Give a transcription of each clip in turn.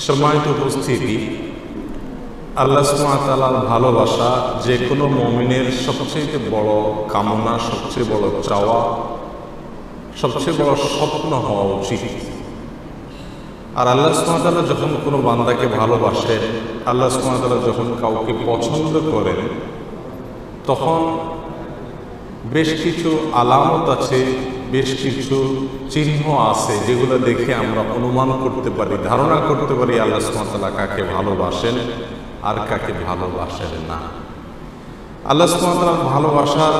সম্মানিত উপস্থিতি, আল্লাহ সুবহানাহু ওয়া তাআলার ভালোবাসা যে কোনো মুমিনের সবচেয়ে বড় কামনা, সবচেয়ে বড় চাওয়া, সবচেয়ে বড় স্বপ্ন হওয়া উচিত। আর আল্লাহ সুবহানাহু ওয়া তাআলা যখন কোনো বান্দাকে ভালোবাসেন, আল্লাহ সুবহানাহু ওয়া তাআলা যখন কাউকে পছন্দ করেন, তখন বেশ কিছু আলামত আছে, বেশ কিছু চিহ্ন আছে যেগুলো দেখে আমরা অনুমান করতে পারি, ধারণা করতে পারি আল্লাহ সুবহানাহু ওয়া তাআলা কাকে ভালোবাসেন আর কাকে ভালোবাসেন না। আল্লাহ সুবহানাহু ওয়া তাআলার ভালোবাসার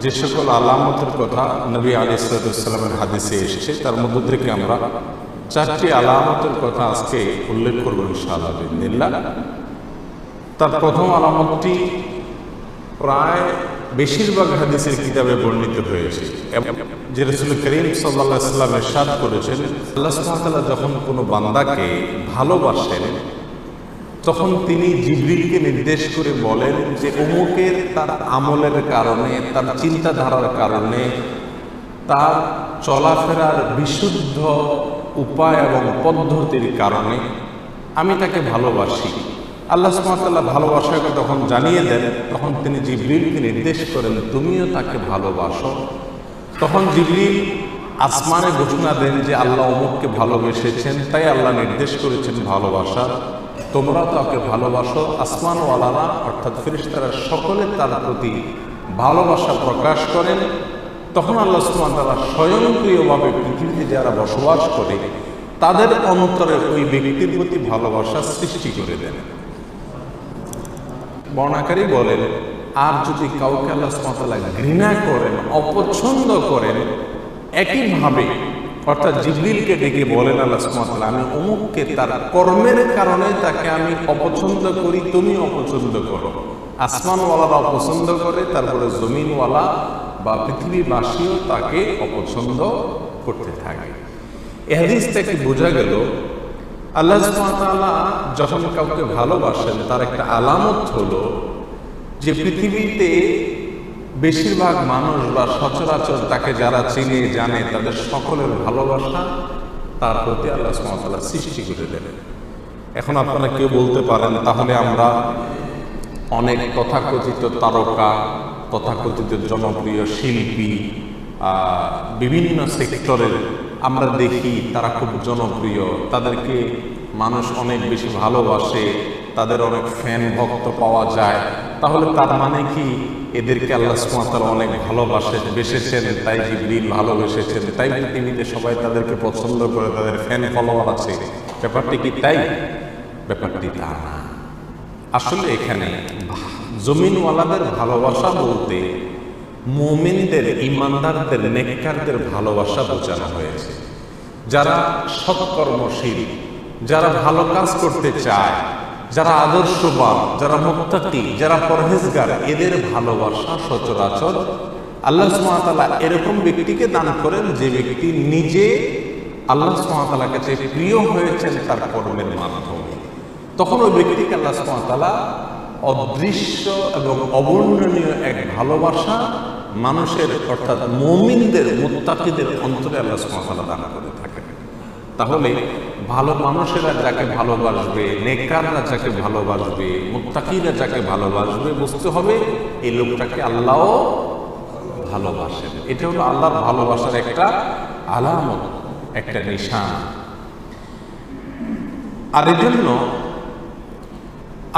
যে সকল আলামতের কথা নবী আলাইহিস সালামের হাদিসে এসেছে, তার মধ্য থেকে আমরা চারটি আলামতের কথা আজকে উল্লেখ করব ইনশাআল্লাহ বিইذنিল্লাহ। তার প্রথম আলামতটি প্রায় বেশিরভাগ হাদিসের কিতাবে বর্ণিত হয়েছে, যে রাসূল করিম সাল্লাল্লাহু আলাইহি ওয়াসাল্লাম ইরশাদ করেছেন, আল্লাহ সুবহানাহু ওয়া তাআলা যখন কোনো বান্দাকে ভালোবাসেন তখন তিনি জিবরিলকে নির্দেশ করে বলেন যে অমুকের তার আমলের কারণে, তার চিন্তাধারার কারণে, তার চলাফেরার বিশুদ্ধ উপায় এবং পদ্ধতির কারণে আমি তাকে ভালোবাসি। আল্লাহ সুবহানাহু ওয়া তাআলা ভালোবাসাকে তখন জানিয়ে দেন, তখন তিনি জিবরিলকে নির্দেশ করেন তুমিও তাকে ভালোবাসো। তখন জিবরিল আসমানে ঘোষণা দেন যে আল্লাহ অমুককে ভালোবেসেছেন, তাই আল্লাহ নির্দেশ করেছেন ভালোবাসা, তোমরা তাকে ভালোবাসো। আসমানওয়ালারা অর্থাৎ ফেরেশতারা সকলে তার প্রতি ভালোবাসা প্রকাশ করেন। তখন আল্লাহ সুবহানাহু ওয়া তাআলা স্বয়ংক্রিয়ভাবে পৃথিবীতে যারা বসবাস করে তাদের অন্তরে ওই ব্যক্তির প্রতি ভালোবাসা সৃষ্টি করে দেন। বর্ণাকারী বলেন, আর যদি কাউকে আল্লাহ সুবহানাহু ওয়া তাআলা ঘৃণা করেন, অপছন্দ করেন, একইভাবে অর্থাৎ জিবরিলকে ডেকে বলেন আল্লাহ সুবহানাহু ওয়া তাআলা আমি অমুককে তার কর্মের কারণে তাকে আমি অপছন্দ করি, তুমি অপছন্দ করো। আসমানওয়ালারা অপছন্দ করে, তারপরে জমিনওয়ালা বা পৃথিবীবাসীও তাকে অপছন্দ করতে থাকে। এই হাদিস থেকে বোঝা গেল আল্লাহ সুবহানাহু ওয়া তাআলা যখন কাউকে ভালোবাসেন তার একটা আলামত হলো যে পৃথিবীতে বেশিরভাগ মানুষ বা সচরাচর তাকে যারা চিনে জানে তাদের সকলের ভালোবাসা তার প্রতি আল্লাহ সুবহানাহু ওয়া তাআলা সৃষ্টি করে দেন। এখন আপনারা কেউ বলতে পারেন, তাহলে আমরা অনেক তথাকথিত তারকা, তথাকথিত জনপ্রিয় শিল্পী, বিভিন্ন সেক্টরের আমরা দেখি তারা খুব জনপ্রিয়, তাদেরকে মানুষ অনেক বেশি ভালোবাসে, তাদের অনেক ফ্যান ভক্ত পাওয়া যায়, তাহলে তার মানে কি এদেরকে আল্লাহ সুবহানাহু ওয়া তাআলা অনেক ভালোবেসেছেন, তাই জিবরিল ভালোবেসেছেন, তাই পৃথিবীতে সবাই তাদেরকে পছন্দ করে, তাদের ফ্যান ফলোয়ার আছে? ব্যাপারটি কি তাই? ব্যাপারটি তা না। আসলে এখানে জমিনওয়ালাদের ভালোবাসা বলতে মুমিনদের, ইমানদারদের, নেককারদের ভালোবাসা বোঝানো হয়েছে। যারা সৎকর্মশীল, যারা ভালো কাজ করতে চায়, যারা আদর্শবান, যারা মুত্তাকি, যারা পরহেজগার, এদের ভালোবাসা সচরাচর আল্লাহ সুবহানাহু ওয়া তাআলা এরকম ব্যক্তিকে দান করেন যে ব্যক্তি নিজে আল্লাহ সুবহানাহু ওয়া তাআলার কাছে প্রিয় হয়েছেন তার কর্মের মাধ্যমে। তখন ওই ব্যক্তিকে আল্লাহ সুবহানাহু ওয়া তাআলা অদৃশ্য এবং অবর্ণনীয় এক ভালোবাসা মানুষের অর্থাৎ মুমিনদের, মুত্তাকিদের অন্তরে আল্লাহ সুবহানাহু ওয়া তাআলা দান করে থাকেন। তাহলে ভালো মানুষেরা যাকে ভালোবাসবে, নেককাররা যাকে ভালোবাসবে, মুত্তাকিরা যাকে ভালোবাসবে, বুঝতে হবে এই লোকটাকে আল্লাহও ভালোবাসেন। এটা হলো আল্লাহর ভালোবাসার একটা আলামত, একটা নিশান। আর এজন্য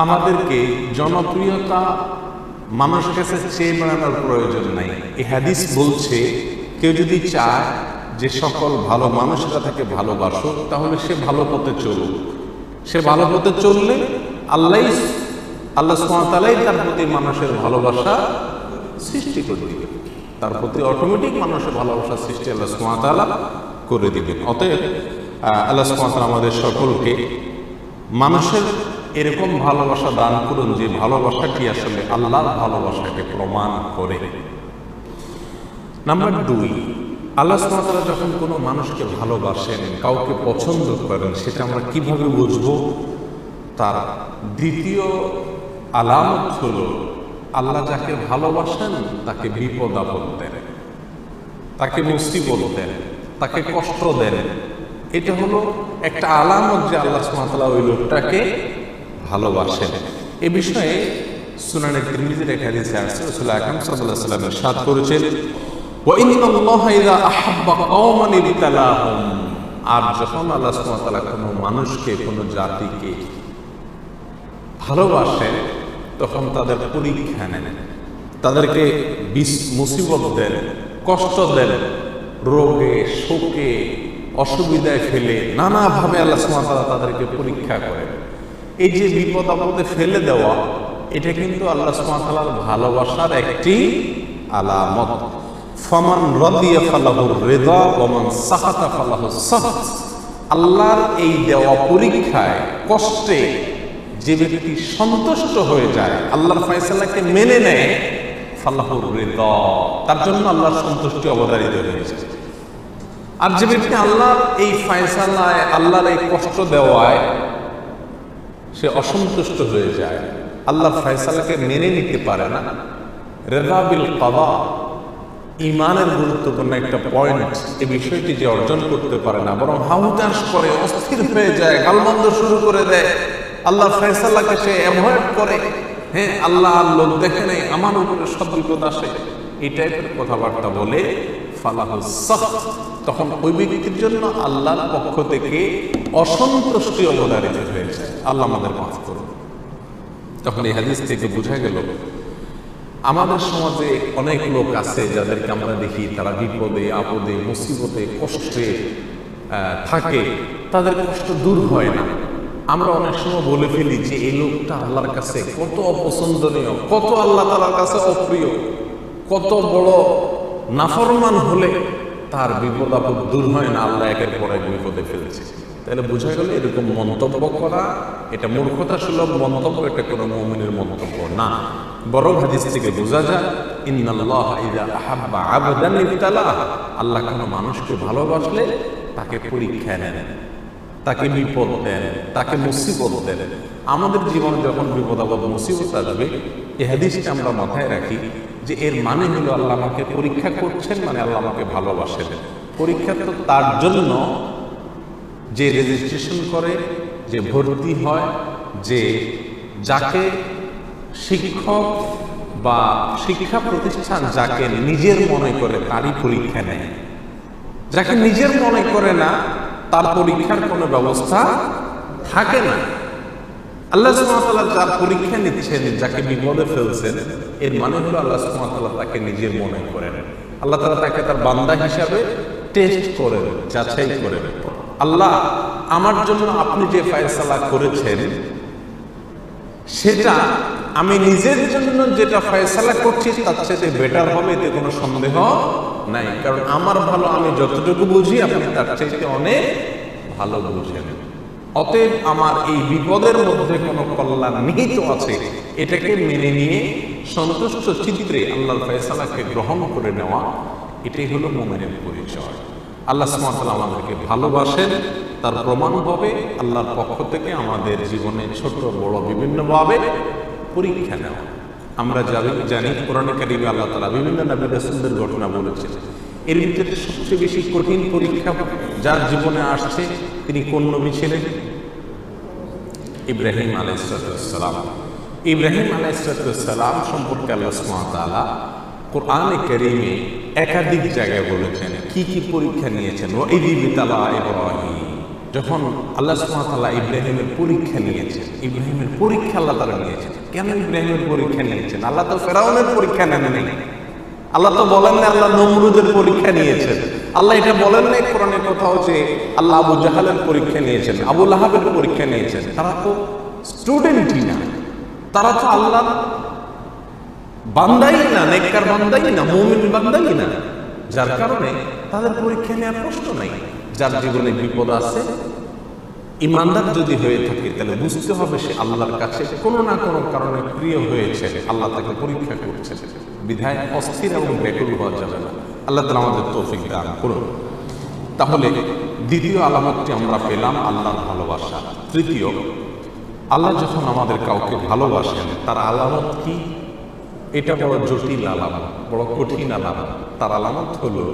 আমাদেরকে জনপ্রিয়তা মানুষের কাছে চেয়ে বেড়ানোর প্রয়োজন নাই। এই হাদিস বলছে কেউ যদি চায় যে সকল ভালো মানুষরা তাকে ভালোবাসো, তাহলে সে ভালো পথে চলুক। সে ভালো পথে চললে আল্লাহ সুবহানাহু ওয়া তাআলাই তার প্রতি মানুষের ভালোবাসা সৃষ্টি করে দিবে, তার প্রতি অটোমেটিক মানুষের ভালোবাসা সৃষ্টি আল্লাহ সুবহানাহু ওয়া তাআলা করে দিবেন। অতএব আল্লাহ সুবহানাহু ওয়া তাআলা আমাদের সকলকে মানুষের এরকম ভালোবাসা দান করুন যে ভালোবাসাটি আসলে আল্লাহর ভালোবাসাকে প্রমাণ করে। নাম্বার 2, আল্লাহ সুবহানাহু ওয়া তাআলা যখন কোনো মানুষকে ভালোবাসেন, কাউকে পছন্দ করেন, সেটা আমরা কিভাবে বুঝবো? তার দ্বিতীয় আলামত হলো আল্লাহ যাকে ভালোবাসেন তাকে বিপদ আপদ দেন, তাকে মুসিবত দেন, তাকে কষ্ট দেন, এটা হলো একটা আলামত যে আল্লাহ সুবহানাহু ওয়া তাআলা ওই লোকটাকে ভালোবাসেন। এ বিষয়ে সুনানে তিরমিজির এক হাদিসে আছে, রাসূল আকরাম সাল্লাল্লাহু আলাইহি ওয়াসাল্লাম ইরশাদ করেছেন, ওয়া ইন্নাল্লাহা ইযা আহাব্বা কওমান ইবতালাহুম, আর যখন আল্লাহ সুবহানাহু ওয়া তাআলা কোনো মানুষকে, কোনো জাতিকে ভালোবাসেন তখন তাদের পরীক্ষা নেন, তাদেরকে মুসিবত দেন, কষ্ট দেন, রোগে শোকে অসুবিধায় ফেলে নানাভাবে আল্লাহ সুবহানাহু ওয়া তাআলা তাদেরকে পরীক্ষা করেন। এই যে বিপদ আপদে ফেলে দেওয়া, এটা কিন্তু আল্লাহ সুবহানাহু ওয়া তাআলার ভালোবাসার একটি আলামত। ফামান রাদিয়া ফালাহুর রিদা ওয়া মান সাখাতা ফালাহুস সাখত। আল্লাহর এই দেওয়া পরীক্ষায়, কষ্টে যে ব্যক্তি সন্তুষ্ট হয়ে যায়, আল্লাহর ফয়সালাকে মেনে নেয়, ফালাহুর রিদা, তার জন্য আল্লাহর সন্তুষ্টি অবধারিত হয়েছে। আর যে ব্যক্তি আল্লাহর এই ফয়সালায়, আল্লাহর এই কষ্ট দেওয়ায় সে অসন্তুষ্ট হয়ে যায়, আল্লাহর ফয়সালাকে মেনে নিতে পারে না, রিদা বিল কাদা, ইমানের গুরুত্বপূর্ণ একটা পয়েন্ট, এই বিষয়টি যে অর্জন করতে পারে না, বরং হাউতাস করে, অস্থির হয়ে যায়, গালমন্দ শুরু করে দেয়, আল্লাহর ফয়সালাকে সে অ্যাভয়েড করে, হ্যাঁ আল্লাহ লোক দেখে নেই, আমার উপরে সব বিপদ আসে, এই টাইপের কথাবার্তা বলে ফালাহুস সাখত, তখন ওই ব্যক্তির জন্য আল্লাহর পক্ষ থেকে অসন্তুষ্টি অবধারিত হয়েছে। আল্লাহ আমাদের মাফ করুন। তখন এই হাদিস থেকে বোঝা গেল আমাদের সমাজে অনেক লোক আছে যাদেরকে আমরা দেখি তারা বিপদে আপদে মুসিবতে কষ্টে থাকে, তাদের কষ্ট দূর হয় না। আমরা অনেক সময় বলে ফেলি যে এই লোকটা আল্লাহর কাছে কত অপছন্দনীয়, কত আল্লাহ তাআলার কাছে অপ্রিয়, কত বড় নাফরমান হলে তার বিপদ আপদ দূর হয় না, আল্লাহ একের পর এক বিপদে ফেলছে। তাহলে বোঝা গেল এরকম মন্তব্য করা এটা মূর্খতা সুলভ মন্তব্য, এটা কোনো মুমিনের মন্তব্য না। বরং হাদিস থেকে বোঝা যায় ইন্নাল্লাহা ইযা আহাব্বা আবদান ইবতালাহ, আল্লাহ কোনো মানুষকে ভালোবাসলে তাকে পরীক্ষা নেন, তাকে বিপদ দেন, তাকে মুসিবত দেন। আমাদের জীবনে যখন বিপদ আপদ মুসিবত আসবে, এই হাদিসটা আমরা মাথায় রাখি যে এর মানে হলো আল্লাহ আমাকে পরীক্ষা করছেন, মানে আল্লাহ আমাকে ভালোবাসেন। পরীক্ষা তো তার জন্য যে রেজিস্ট্রেশন করে, যে ভর্তি হয়, যে যাকে শিক্ষক বা শিক্ষা প্রতিষ্ঠান যাকে নিজের মনে করে তারই পরীক্ষা নেয়, যাকে নিজের মনে করে না তার পরীক্ষার কোনো ব্যবস্থা থাকে না। আল্লাহ সুবহানাহু ওয়া তাআলা যার পরীক্ষা নিচ্ছেন, যাকে বিপদে ফেলছেন, এর মানে হলো আল্লাহ সুবহানাহু ওয়া তাআলা তাকে নিজের মনে করেন। আল্লাহ তাআলা তাকে তার বান্দা হিসাবে টেস্ট করেন, যাচাই করেন। আল্লাহ আমার জন্য আপনি যে ফয়সালা করেছেন সেটা আমি নিজের জন্য যেটা ফয়সালা করছি তার চেয়ে বেটার হবে, এতে কোনো সন্দেহ নাই। কারণ আমার ভালো আমি যতটুকু বুঝি, আপনি তার চাইতে অনেক ভালো বুঝেন। অতএব আমার এই বিপদের মধ্যে কোনো কল্যাণ নিহিত আছে, এটাকে মেনে নিয়ে সন্তুষ্ট চিত্রে আল্লাহর ফয়সালাকে গ্রহণ করে নেওয়া, এটাই হলো মুমিনের পরিচয়। আল্লাহ সুবহানাহু ওয়া তাআলা আমাদেরকে ভালোবাসেন, তার প্রমাণ হবে আল্লাহর পক্ষ থেকে আমাদের জীবনে ছোট বড় বিভিন্নভাবে পরীক্ষা নেওয়া। আমরা জানি কোরআনে কারিমে আল্লাহ তাআলা বিভিন্ন নবী রাসূলদের ঘটনা বলেছেন। এর ভিতরে সবচেয়ে বেশি কঠিন পরীক্ষা যার জীবনে আসছে তিনি কোন নবী ছিলেন? ইব্রাহিম আলাইহিস সালাম। ইব্রাহিম আলাইহিস সালাম সম্পর্কে আল্লাহ সুবহানাহু ওয়া তাআলা কোরআনে কারিমে একাধিক জায়গায় বলেছেন কি কি পরীক্ষা নিয়েছেন। ওয়াইদ ইবতালা ইব্রাহিম, যখন আল্লাহ সুবহানাহু ওয়া তাআলা ইব্রাহিমের পরীক্ষা নিয়েছেন, ইব্রাহিমের পরীক্ষা আল্লাহ তাআলা নিয়েছেন। কেন ইব্রাহিমের পরীক্ষা নিয়েছেন? আল্লাহ তো ফেরাউনের পরীক্ষা নেন নাই, আল্লাহ তো বলেন না আল্লাহ নমরুদের পরীক্ষা নিয়েছেন, আল্লাহ এটা বলেন নাই কোরআনে কোথাও যে আল্লাহ আবু জাহালের পরীক্ষা নিয়েছেন, আবু লাহাবের পরীক্ষা নিয়েছেন। তারা তো স্টুডেন্টই না, তারা তো আল্লাহ বান্দাই না, নেককার বান্দাই না, মুমিন বান্দাই না, যার কারণে তাদের পরীক্ষা নেওয়ার প্রশ্ন নাই। যার জীবনে বিপদ আছে, ইমানদার যদি হয়ে থাকে তাহলে বুঝতে হবে সে আল্লাহর কাছে কোনো না কোনো কারণে প্রিয় হয়েছে, আল্লাহ তাকে পরীক্ষা করছে। বিধায় অস্থির এবং ব্যাকুল হওয়া যাবে না। আল্লাহ তাআলা আমাদের তৌফিক দান করুন। তাহলে দ্বিতীয় আলামতটি আমরা পেলাম আল্লাহর ভালোবাসা। তৃতীয়, আল্লাহ যখন আমাদের কাউকে ভালোবাসেন তার আলামত কি? এটা বড় জটিল আলামত, বড় কঠিন আলামত। তার আলামত হলো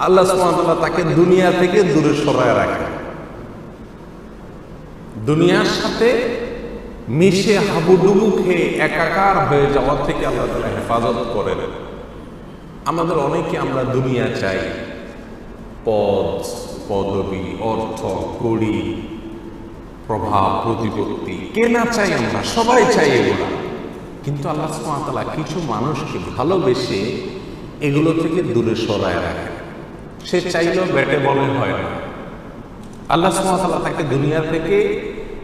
আল্লাহ সুবহানাহু ওয়া তাআলা তাকে দুনিয়া থেকে দূরে সরায় রাখেন। দুনিয়ার সাথে মিশে হাবুডুবু খেয়ে একাকার হয়ে যাওয়ার থেকে আল্লাহ তাআলা হেফাজত করেন। আমাদের অনেকে আমরা দুনিয়া চাই, পদ, পদবি, অর্থ, কড়ি, প্রভাব, প্রতিপত্তি, কে না চাই? আমরা সবাই চাই এগুলো। কিন্তু আল্লাহ সুবহানাহু ওয়া তাআলা কিছু মানুষকে ভালোবেসে এগুলো থেকে দূরে সরায় রাখে। সে চাইলেও ব্যাটে বলে হয় না। আল্লাহ সুবহানাহু ওয়া তাআলা তাকে দুনিয়া থেকে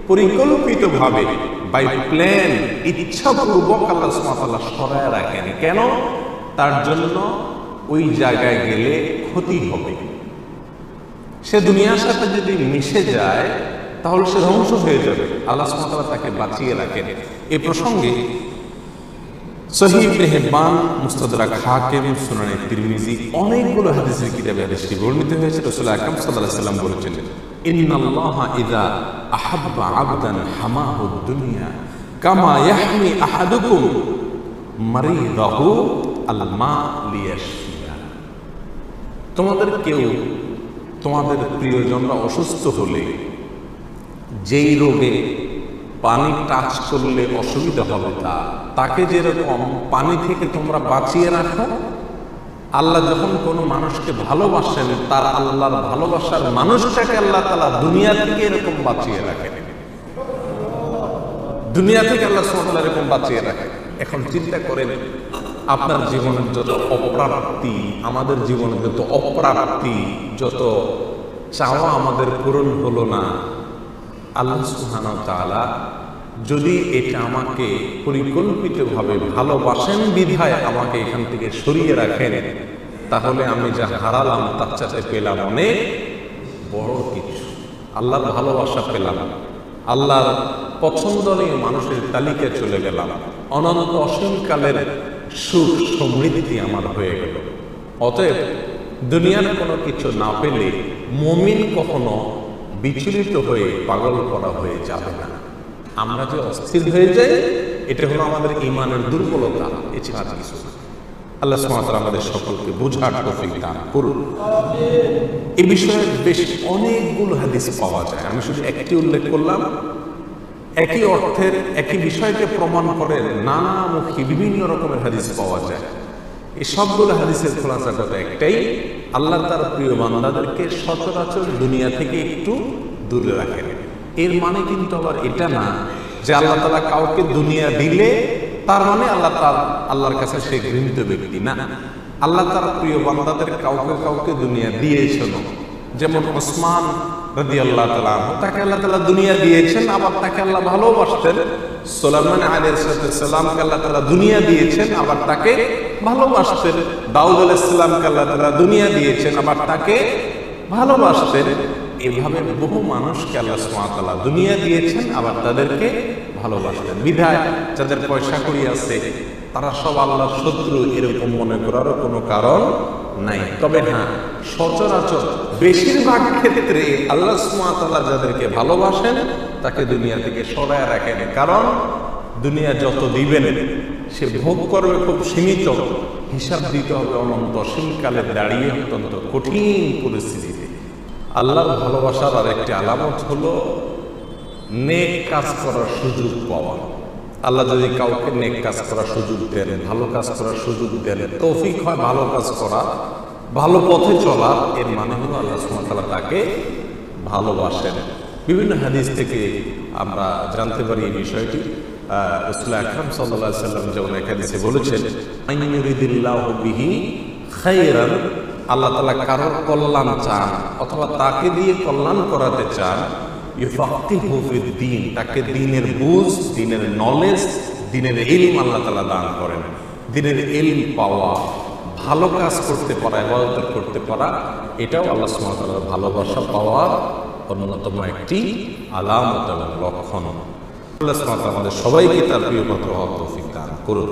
পরিকল্পিতভাবে বাই প্ল্যান, ইচ্ছাপূর্বক আল্লাহ সুবহানাহু ওয়া তাআলা সরায় রাখেন। কেন? তার জন্য ওই জায়গায় গেলে ক্ষতি হবে। সে দুনিয়ার সাথে যদি মিশে যায় তাহলে সে ধ্বংস হয়ে যাবে। আল্লাহ সুবহানাহু ওয়া তাআলা তাকে বাঁচিয়ে রাখেন। এই প্রসঙ্গে সহিহ ইবনে হিব্বান, মুস্তাদরাক হাকিম, সুনানে তিরমিজি অনেকগুলো হাদিসের কিতাবে হাদিসটি বর্ণিত হয়েছে। রাসূল আকরাম সাল্লাল্লাহু আলাইহি ওয়াসাল্লাম বলেছেন, ইন্নাল্লাহা ইযা আহাব্বা আবদান হামাহুদ দুনিয়া কামা ইয়াহমি আহাদুকুম মারিদাহু আল মা লিয়াশফিয়া। তোমাদের কেউ, তোমাদের প্রিয়জনরা অসুস্থ হলে যেই রোগে পানি টাচ করলে অসুবিধা হবে তাকে যেরকম পানি থেকে তোমরা বাঁচিয়ে রাখো, আল্লাহ যখন কোনো মানুষকে ভালোবাসেন তার আল্লাহর ভালোবাসার মানুষটাকে আল্লাহ তাআলা দুনিয়া থেকে এরকম বাঁচিয়ে রাখেন। দুনিয়া থেকে আল্লাহ সুবহানাহু ওয়া তাআলা এরকম বাঁচিয়ে রাখেন। এখন চিন্তা করেন, আপনার জীবনের যত অপ্রাপ্তি, আমাদের জীবনের যত অপ্রাপ্তি, যত চাওয়া আমাদের পূরণ হলো না, আল্লাহ সুবহানাহু ওয়া তাআলা যদি এটা আমাকে পরিকল্পিতভাবে ভালোবাসেন বিধায় আমাকে এখান থেকে সরিয়ে রাখেন, তাহলে আমি যা হারালাম তার চাইতে পেলাম অনেক বড় কিছু। আল্লাহর ভালোবাসা পেলাম, আল্লাহর পছন্দনীয় মানুষের তালিকায় চলে গেলাম, অনন্ত অসীমকালের সুখ সমৃদ্ধি আমার হয়ে গেল। অতএব দুনিয়ার কোনো কিছু না পেলে মুমিন কখনো বিচলিত হয়ে পাগল করা হয়ে যাবে না। আমরা যে অস্থির হয়ে যাই, এটা হলো আমাদের ঈমানের দুর্বলতা, এছাড়া কিছু না। আল্লাহ সুবহানাহু ওয়া তাআলা আমাদের সকলকে বোঝার তৌফিক দান করুন। এই বিষয়ে বেশ অনেকগুলো হাদিস পাওয়া যায়, আমি শুধু একটি উল্লেখ করলাম। একই অর্থের একই বিষয়কে প্রমাণ করে নানামুখী বিভিন্ন রকমের হাদিস পাওয়া যায়। এই সবগুলো হাদিসের খোলাসাটা একটাই, আল্লাহ তার প্রিয় বান্দাদেরকে সচরাচর দুনিয়া থেকে একটু দূরে রাখেন। এর মানে কিন্তু আবার এটা না যে আল্লাহ তাআলা কাউকে দুনিয়া দিলে তার মানে আল্লাহর কাছে সে ঘৃণিত ব্যক্তি না। আল্লাহ তার প্রিয় বান্দাদের কাউকে কাউকে দুনিয়া দিয়েছেন। যেমন ওসমান রাদিয়াল্লাহু তাআলা আনহু, তাকে আল্লাহ তাআলা দুনিয়া দিয়েছেন, আবার তাকে আল্লাহ ভালোবাসতেন। সুলাইমান আলাইহিস সালামকে আল্লাহ তাআলা দুনিয়া দিয়েছেন, আবার তাকে ভালোবাসতেন। দাউদ আলাইহিস সালামকে আল্লাহ তাআলা দুনিয়া দিয়েছেন, আবার তাকে ভালোবাসতেন। এভাবে বহু মানুষকে আল্লাহ সুবহানাহু ওয়া তাআলা দুনিয়া দিয়েছেন, আবার তাদেরকে ভালোবাসতেন। বিধায় যাদের পয়সা কড়ি আছে তারা সব আল্লাহর শত্রু এরকম মনে করারও কোনো কারণ নাই। তবে হ্যাঁ, সচরাচর বেশিরভাগ ক্ষেত্রে আল্লাহ সুবহানাহু ওয়া তাআলা যাদেরকে ভালোবাসেন তাকে দুনিয়া থেকে সরায় রাখেন। কারণ দুনিয়া যত দিবেন সে ভোগ করবে খুব সীমিত, হিসাব দিতে হবে অনন্ত অসীমকালে দাঁড়িয়ে অত্যন্ত কঠিন পরিস্থিতিতে। আল্লাহর ভালোবাসার আর একটি আলামত হলো নেক কাজ করার সুযোগ পাওয়া। আল্লাহ যদি কাউকে নেক কাজ করার সুযোগ দেন, ভালো কাজ করার সুযোগ দেন, তৌফিক হয় ভালো কাজ করা, ভালো পথে চলা, এর মানে হলো আল্লাহ সুবহানাহু ওয়া তাআলা তাকে ভালোবাসেন। বিভিন্ন হাদিস থেকে আমরা জানতে পারি এই বিষয়টি। রাসূল আকরাম সাল্লাল্লাহু আলাইহি ওয়াসাল্লাম যেমন এক হাদিসে বলেছেন, আন ইউরিদিল্লাহু বিহি খায়রান, আল্লাহ তাআলা কারোর কল্যাণ চান অথবা তাকে দিয়ে কল্যাণ করাতে চান, ইউফাক্কিহু ফিদ্দীন, তাকে দ্বীনের বুঝ, দ্বীনের নলেজ, দ্বীনের ইলম আল্লাহ তাআলা দান করেন। দ্বীনের ইলম পাওয়া, ভালো কাজ করতে পারা, ইবাদত করতে পারা, এটাও আল্লাহ সুবহানাহু ওয়া তাআলার ভালোবাসা পাওয়ার অন্যতম একটি আলামত এবং লক্ষণ। আল্লাহ সুবহানাহু ওয়া তাআলা আমাদের সবাইকে তার প্রিয় পাত্র হওয়ার তৌফিক দান করুন।